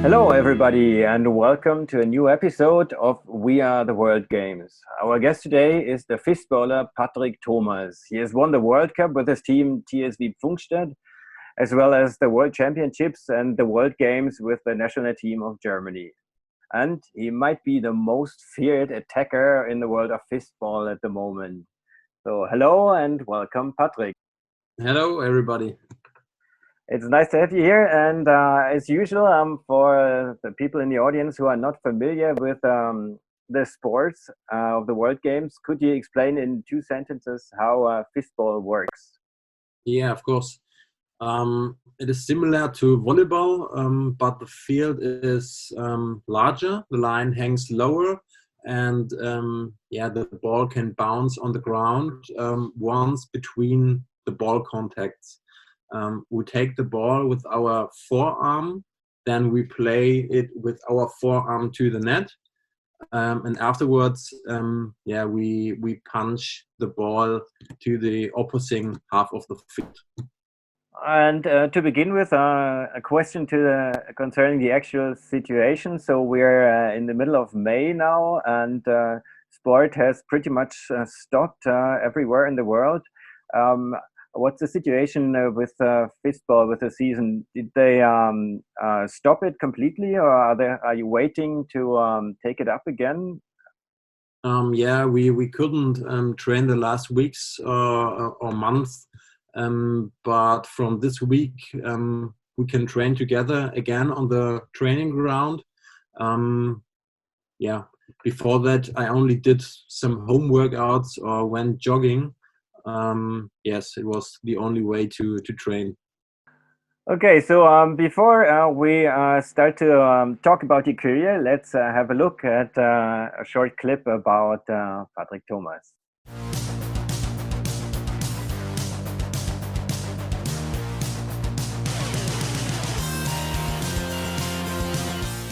Hello, everybody, and welcome to a new episode of We Are the World Games. Our guest today is the fistballer Patrick Thomas. He has won the World Cup with his team TSV Pfungstadt, as well as the World Championships and the World Games with the national team of Germany. And he might be the most feared attacker in the world of fistball at the moment. So, hello and welcome, Patrick. Hello, everybody. It's nice to have you here. And as usual, for the people in the audience who are not familiar with the sports of the World Games, could you explain in 2 sentences how fistball works? Yeah, of course. It is similar to volleyball, but the field is larger. The line hangs lower, and the ball can bounce on the ground once between the ball contacts. We take the ball with our forearm, then we play it with our forearm to the net. And afterwards, we punch the ball to the opposing half of the field. And to begin with, a question concerning the actual situation. So we're in the middle of May now, and sport has pretty much stopped everywhere in the world. What's the situation with fistball with the season? Did they stop it completely, or are you waiting to take it up again? We couldn't train the last weeks or months, but from this week we can train together again on the training ground. Before that, I only did some home workouts or went jogging. Yes, it was the only way to train. Okay, so before we start to talk about your career, let's have a look at a short clip about Patrick Thomas.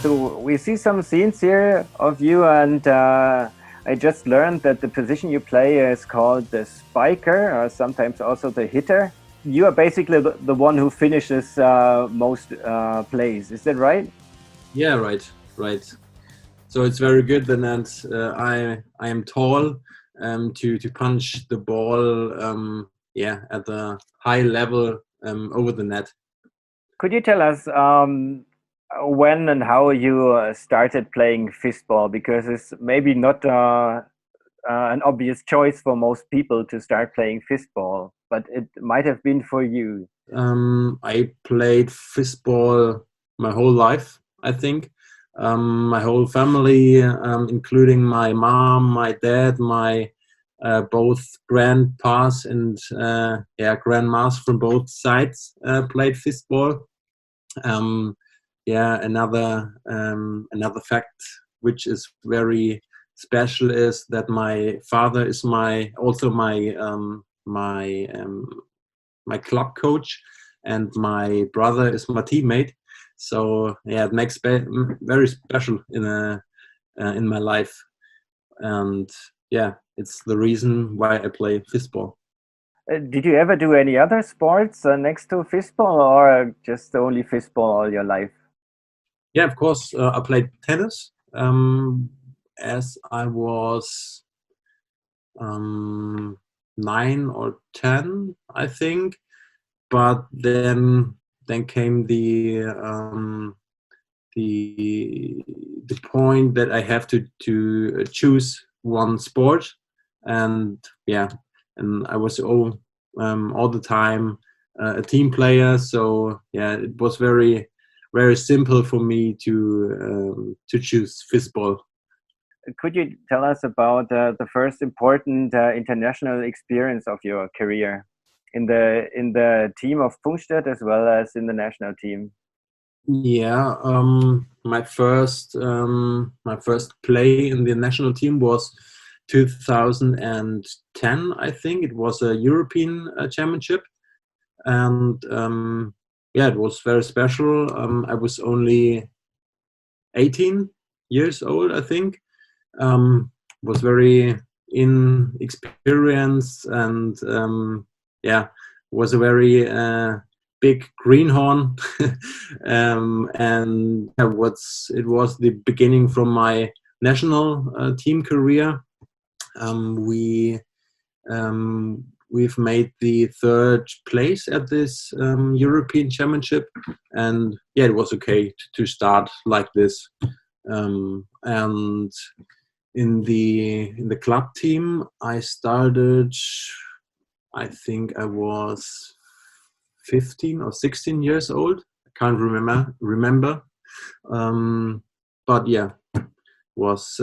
So we see some scenes here of you, and I just learned that the position you play is called the spiker, or sometimes also the hitter. You are basically the one who finishes most plays. Is that right? Yeah, right. So it's very good that I am tall to punch the ball at the high level over the net. Could you tell us when and how you started playing fistball? Because it's maybe not an obvious choice for most people to start playing fistball, but it might have been for you. I played fistball my whole life, I think. My whole family, including my mom, my dad, my both grandpas and grandmas from both sides played fistball. Another fact which is very special is that my father is my club coach, and my brother is my teammate. So yeah, it makes very special in my life, and yeah, it's the reason why I play fistball. Did you ever do any other sports next to fistball, or just only fistball all your life? Yeah, of course. I played tennis as I was 9 or 10, I think. But then came the point that I have to choose one sport, and and I was all the time a team player. So yeah, it was very simple for me to choose fistball. Could you tell us about the first important international experience of your career in the team of Pfungstadt as well as in the national team? Yeah, my first play in the national team was 2010. I think it was a European championship, and it was very special. I was only 18 years old, I think. Was very inexperienced, and was a very big greenhorn, and it was the beginning from my national team career. We we've made the third place at this European Championship, and yeah, it was okay to start like this. And in the club team, I started. I think I was 15 or 16 years old. I can't remember. But yeah, was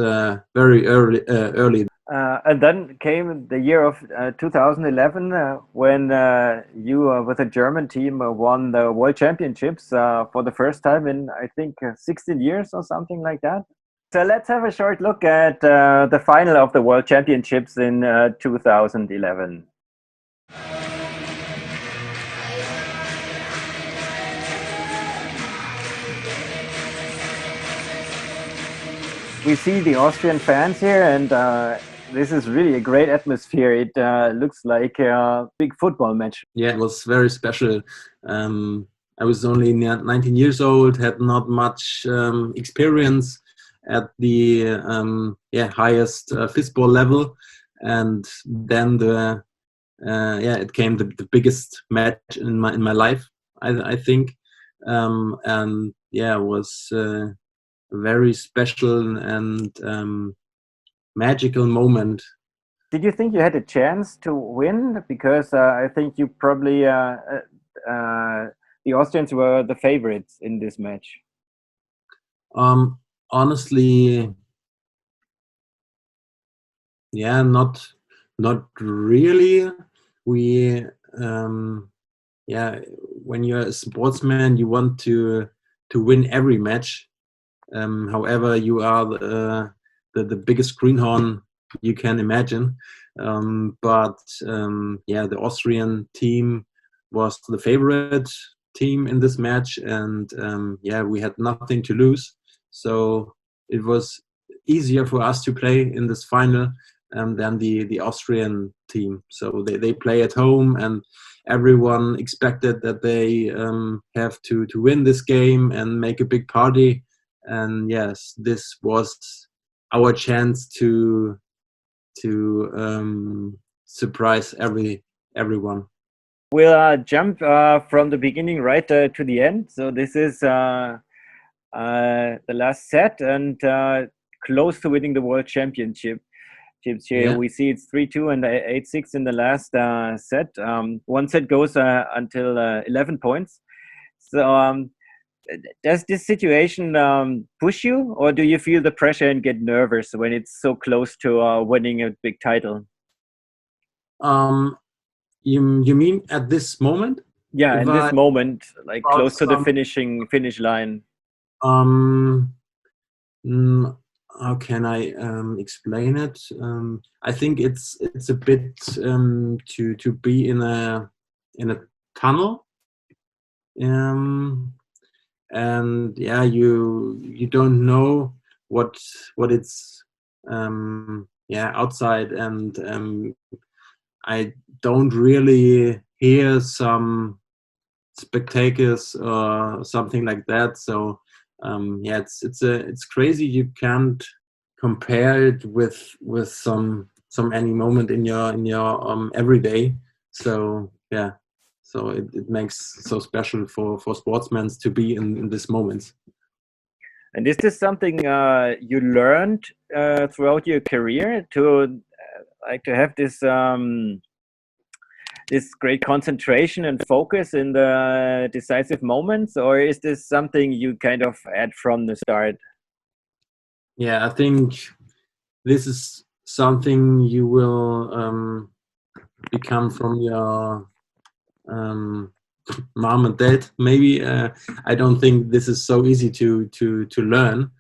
very early. And then came the year of 2011 when you, with a German team, won the World Championships for the first time in, I think, 16 years or something like that. So let's have a short look at the final of the World Championships in 2011. We see the Austrian fans here, and this is really a great atmosphere. It looks like a big football match. Yeah, it was very special. I was only 19 years old, had not much experience at the highest fistball level, and then it came the biggest match in my life, I think, and yeah, it was a very special and magical moment. Did you think you had a chance to win? Because I think you probably the Austrians were the favorites in this match. Honestly, yeah, not really. We when you're a sportsman, you want to win every match. However, you are the biggest greenhorn you can imagine. The Austrian team was the favorite team in this match, and we had nothing to lose. So it was easier for us to play in this final than the Austrian team. So they play at home, and everyone expected that they have to win this game and make a big party. And yes, this was our chance to surprise everyone. We'll jump from the beginning right to the end. So this is the last set and close to winning the World Championship. Here Yeah. we see it's 3-2 and 8-6 in the last set. One set goes until 11 points. So does this situation push you, or do you feel the pressure and get nervous when it's so close to winning a big title? You mean at this moment? Yeah, in this moment, like close to the finish line. How can I explain it? I think it's a bit to be in a tunnel, and yeah, you don't know what it's outside, and I don't really hear some spectators or something like that. So it's crazy. You can't compare it with some any moment in your everyday. So yeah, so it makes so special for sportsmen to be in this moment. And is this something you learned throughout your career to to have this this great concentration and focus in the decisive moments, or is this something you kind of had from the start? Yeah, I think this is something you will become from your mom and dad. Maybe I don't think this is so easy to learn.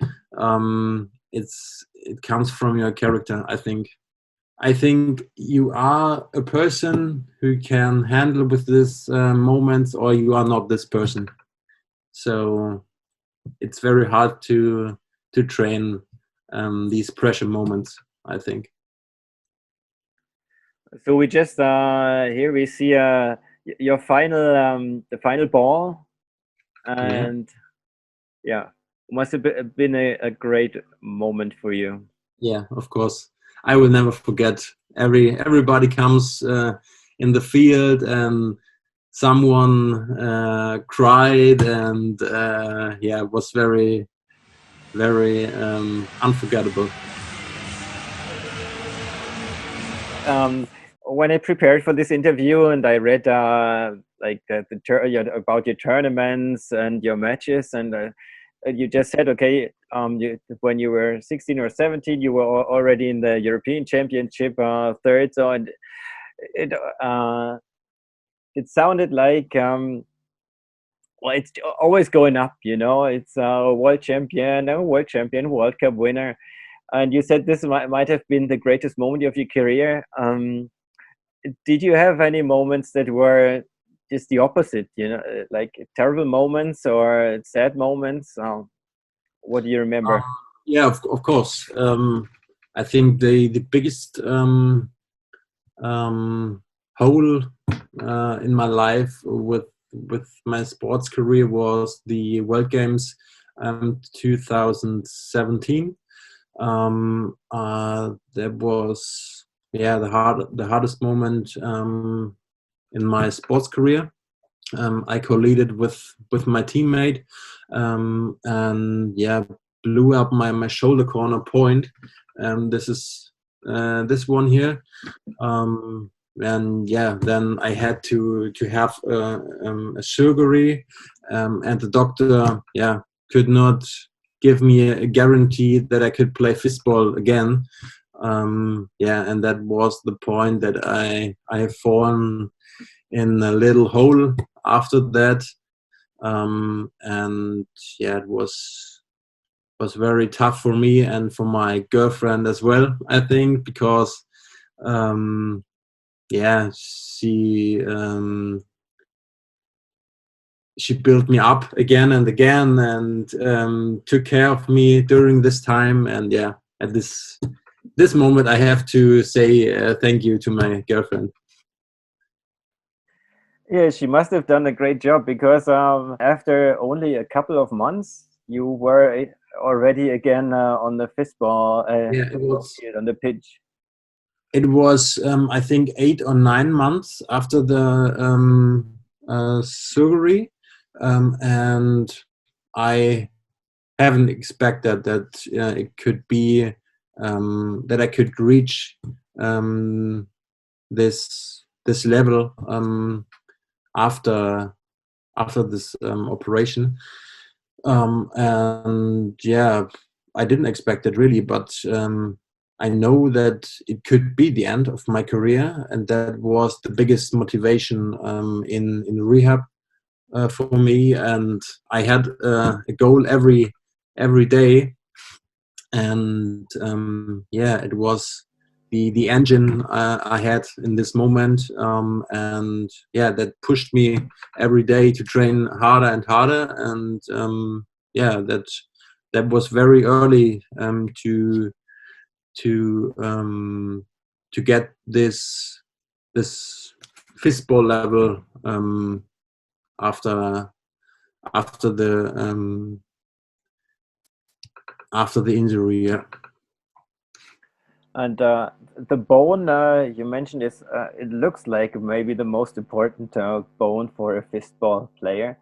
It comes from your character, I think. I think you are a person who can handle with this moments, or you are not this person. So it's very hard to train these pressure moments, I think. So we just here we see your final the final ball, Yeah, and yeah, must have been a great moment for you. yeah, of course. I will never forget. Everybody comes in the field, and someone cried, and yeah, it was very unforgettable. um, when I prepared for this interview and I read like about your tournaments and your matches, and you just said, okay, when you were 16 or 17, you were already in the European Championship third. So and it uh, it sounded like well, it's always going up. You know, it's a world champion, World Cup winner. And you said this might have been the greatest moment of your career. Did you have any moments that were just the opposite, you know, like terrible moments or sad moments? What do you Um, remember? yeah, of course. I think the biggest um, hole in my life with my sports career was the World Games 2017. That was, yeah, the hardest moment in my sports career. I collided with my teammate, and yeah, blew up my shoulder corner point. This is this one here. And yeah, then I had to have a surgery, and the doctor, yeah, could not give me a guarantee that I could play fistball again. Yeah, and that was the point that I have fallen in a little hole after that. And yeah, it was very tough for me and for my girlfriend as well, I think, because um, yeah, she built me up again and again, and took care of me during this time. And yeah, at this moment, I have to say thank you to my girlfriend. Yeah, she must have done a great job because after only a couple of months, you were already again on the Yeah, fistball field on the pitch. it was I think 8 or 9 months after the surgery, and I haven't expected that it could be that I could reach um, this level after this operation. And yeah, I didn't expect it really, but I know that it could be the end of my career, and that was the biggest motivation in rehab for me. And I had a goal every day, and yeah, it was the engine I had in this moment, and yeah, that pushed me every day to train harder and harder. And yeah, that was very early to to get this fistball level after after the um, after the injury. Yeah. And the bone you mentioned is it looks like maybe the most important bone for a fistball player.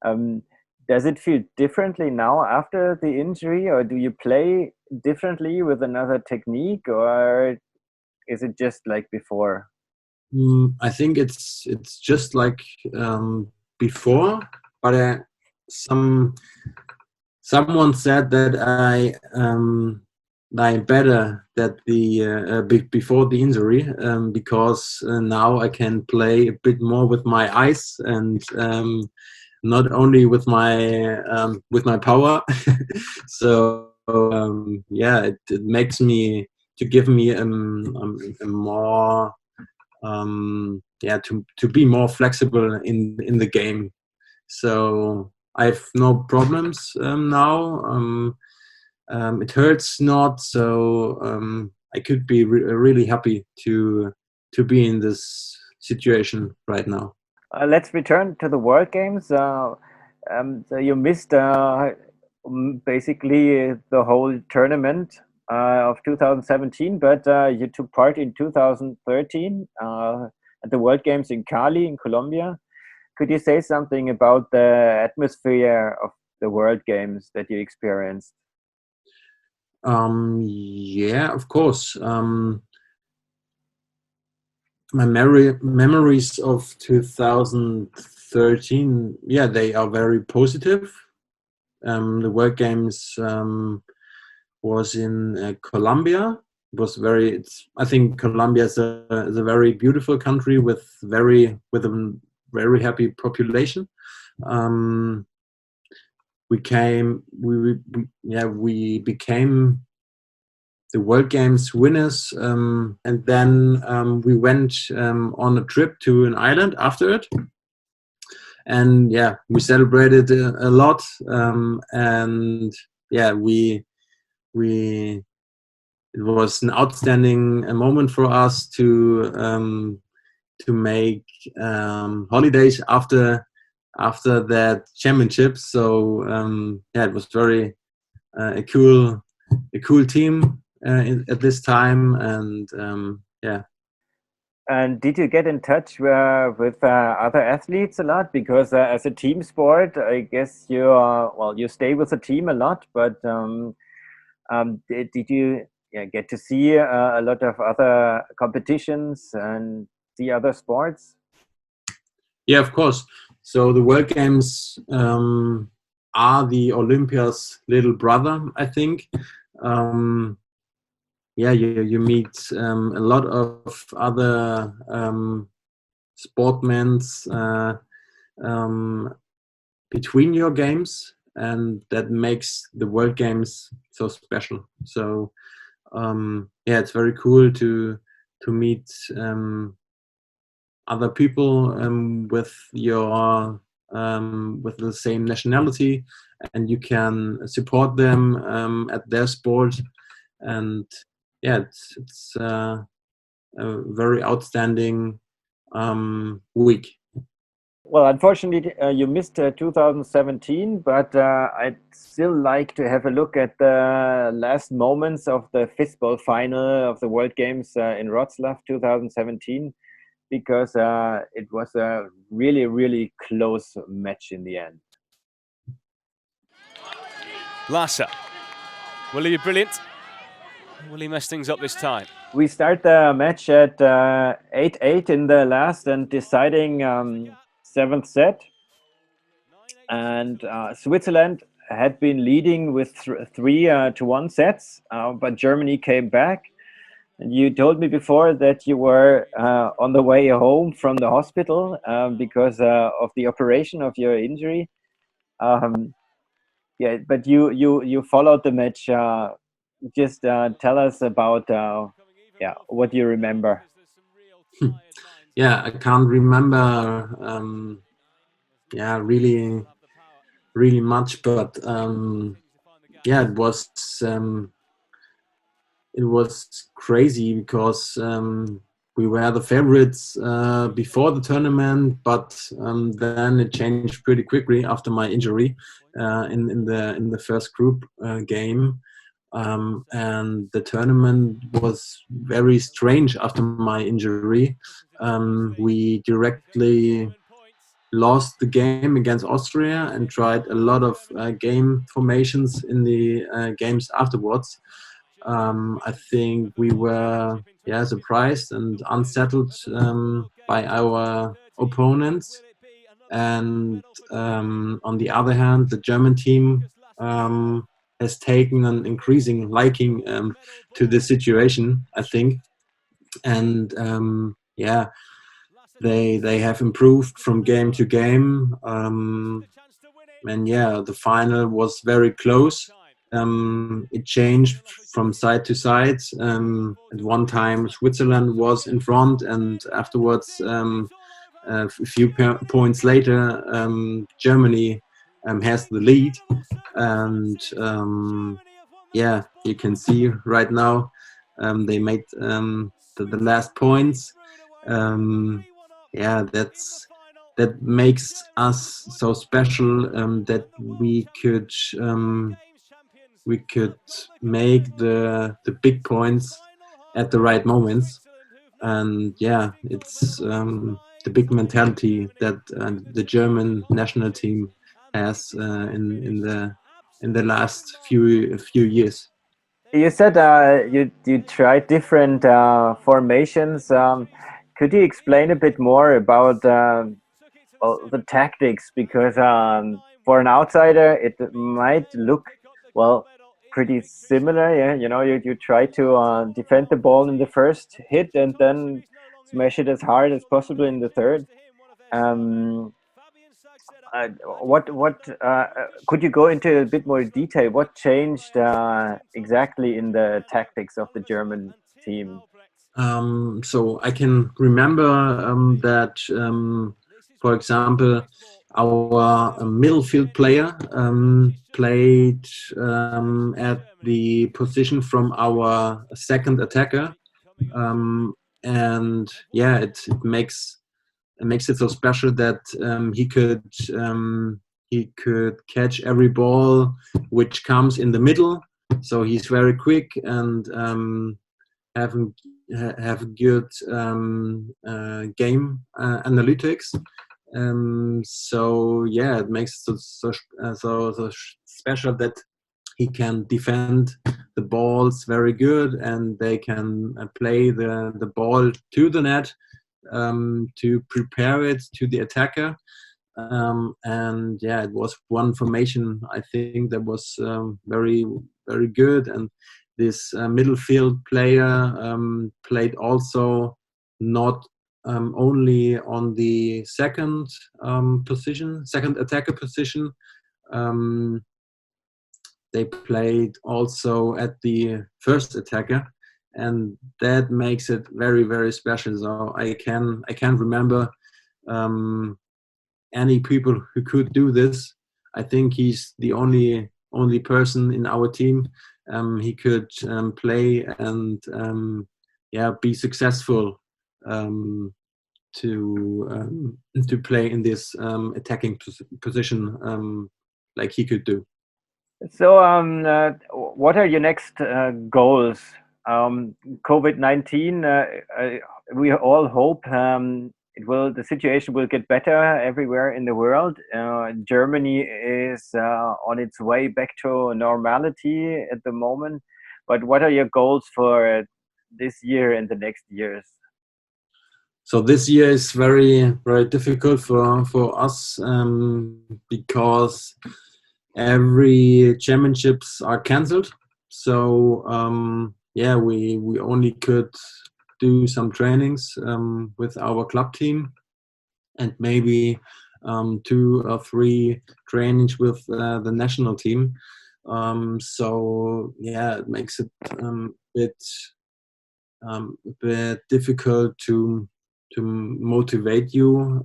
Um, does it feel differently now after the injury, or do you play differently with another technique, or is it just like before? I think it's just like before, but some someone said that I better that the before the injury, because now I can play a bit more with my eyes, and not only with my power. So yeah, it makes me to give me a more yeah, to be more flexible in the game. So I have no problems now. It hurts not, so I could be really happy to be in this situation right now. Let's return to the World Games. So you missed basically the whole tournament of 2017, but you took part in 2013 at the World Games in Cali in Colombia. Could you say something about the atmosphere of the World Games that you experienced? Yeah, of course. My memories of 2013, yeah, they are very positive. The World Games was in Colombia. It was very. I think Colombia is a very beautiful country with a very happy population. Um, we became the World Games winners, and then we went on a trip to an island after it, and yeah, we celebrated a lot, and yeah, we it was an outstanding moment for us to make holidays after that championship. So yeah, it was very a cool team at this time, and yeah. And did you get in touch with other athletes a lot? Because as a team sport, I guess you well, you stay with the team a lot. But did you, yeah, get to see a lot of other competitions and see other sports? Yeah, of course. So the World Games are the Olympia's little brother, I think. Um, yeah, you meet a lot of other sportmen um, between your games, and that makes the World Games so special. So yeah, it's very cool to meet other people with the same nationality, and you can support them at their sport. And yeah, it's a very outstanding week. Well, unfortunately, you missed 2017, but I'd still like to have a look at the last moments of the fistball final of the World Games in Wrocław 2017, because it was a really, really close match in the end. Lasser, will he be brilliant? Will he mess things up this time? We start the match at 8-8 in the last and deciding seventh set. And Switzerland had been leading with 3-1 sets, but Germany came back. And you told me before that you were on the way home from the hospital because of the operation of your injury. Yeah, but you followed the match. Just tell us about yeah, what you remember. Yeah, I can't remember yeah, really much, but yeah, it was crazy because we were the favorites before the tournament, but then it changed pretty quickly after my injury in the first group game. And the tournament was very strange after my injury. We directly lost the game against Austria and tried a lot of game formations in the games afterwards. I think we were surprised and unsettled by our opponents. And on the other hand, the German team has taken an increasing liking to the situation, I think. And yeah, they have improved from game to game. And yeah, the final was very close. It changed from side to side. At one time, Switzerland was in front, and afterwards, a few points later, Germany has the lead. And yeah, you can see right now they made the last points. Yeah, that makes us so special, that we could make the big points at the right moments. And yeah, it's the big mentality that the German national team has in the last few years. You said you tried different formations. Could you explain a bit more about well, the tactics? Because for an outsider, it might look well pretty similar. Yeah, you know, you try to defend the ball in the first hit and then smash it as hard as possible in the third. Um, uh, what could you go into a bit more detail? What changed exactly in the tactics of the German team? So I can remember that, for example, our middle field player played at the position from our second attacker, um, and yeah, it makes it so special that he could catch every ball which comes in the middle. So he's very quick and have have good game analytics. So yeah, it makes it so special that he can defend the balls very good, and they can play the ball to the net to prepare it to the attacker. And yeah, it was one formation I think that was very good. And this middle field player played also not only on the second second attacker position. Um, they played also at the first attacker, and that makes it very special. So I can remember any people who could do this. I think he's the only person in our team. He could play and yeah, be successful to play in this attacking position like he could do. So, what are your next goals? COVID-19, we all hope the situation will get better everywhere in the world. Germany is on its way back to normality at the moment. But what are your goals for this year and the next years? So this year is very difficult for us because every championships are cancelled. So yeah, we only could do some trainings with our club team, and maybe 2 or 3 trainings with the national team. So yeah, it makes it a bit difficult to motivate you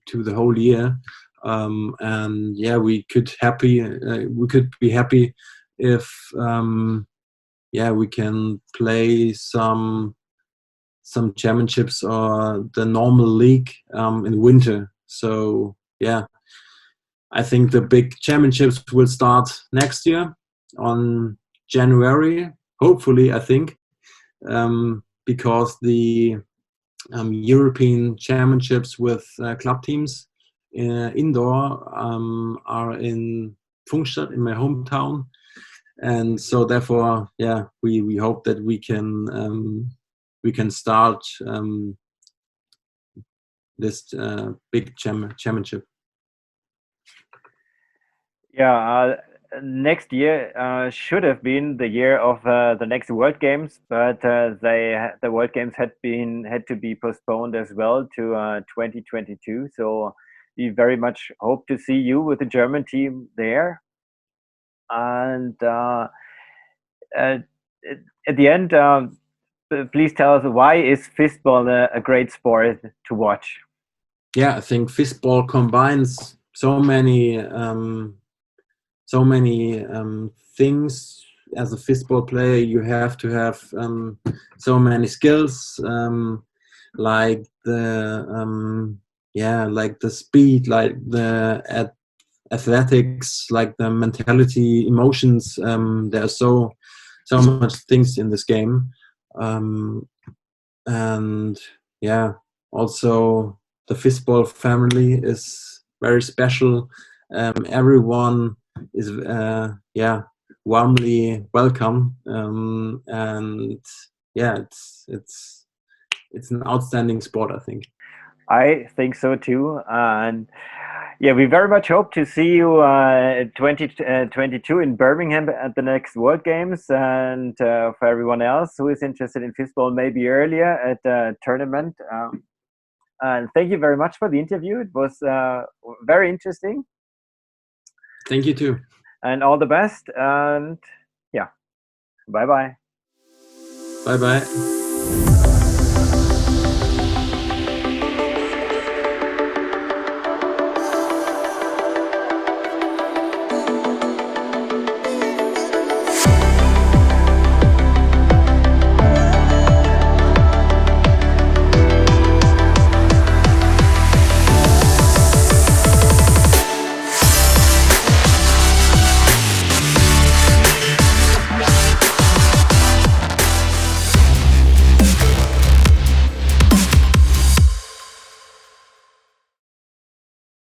to the whole year. And yeah, we could be happy if yeah, we can play some championships or the normal league in winter. So yeah, I think the big championships will start next year on January, hopefully, I think, because the European championships with club teams indoor are in Pfungstadt, in my hometown. And so therefore, yeah, we hope that we can start this big championship. Yeah, next year should have been the year of the next World Games, but the World Games had to be postponed as well to 2022. So we very much hope to see you with the German team there. And at the end, please tell us, why is fistball a great sport to watch? Yeah, I think fistball combines so many things. As a fistball player, you have to have so many skills, like the like the speed, like the athletics, like the mentality, emotions. There are so much things in this game, and also the fistball family is very special. Everyone is warmly welcome, and it's an outstanding sport, I think. I think so too, and yeah, we very much hope to see you 2022 in Birmingham at the next World Games, and for everyone else who is interested in fistball, maybe earlier at the tournament. And thank you very much for the interview. It was very interesting. Thank you too. And all the best. And yeah, bye bye. Bye bye.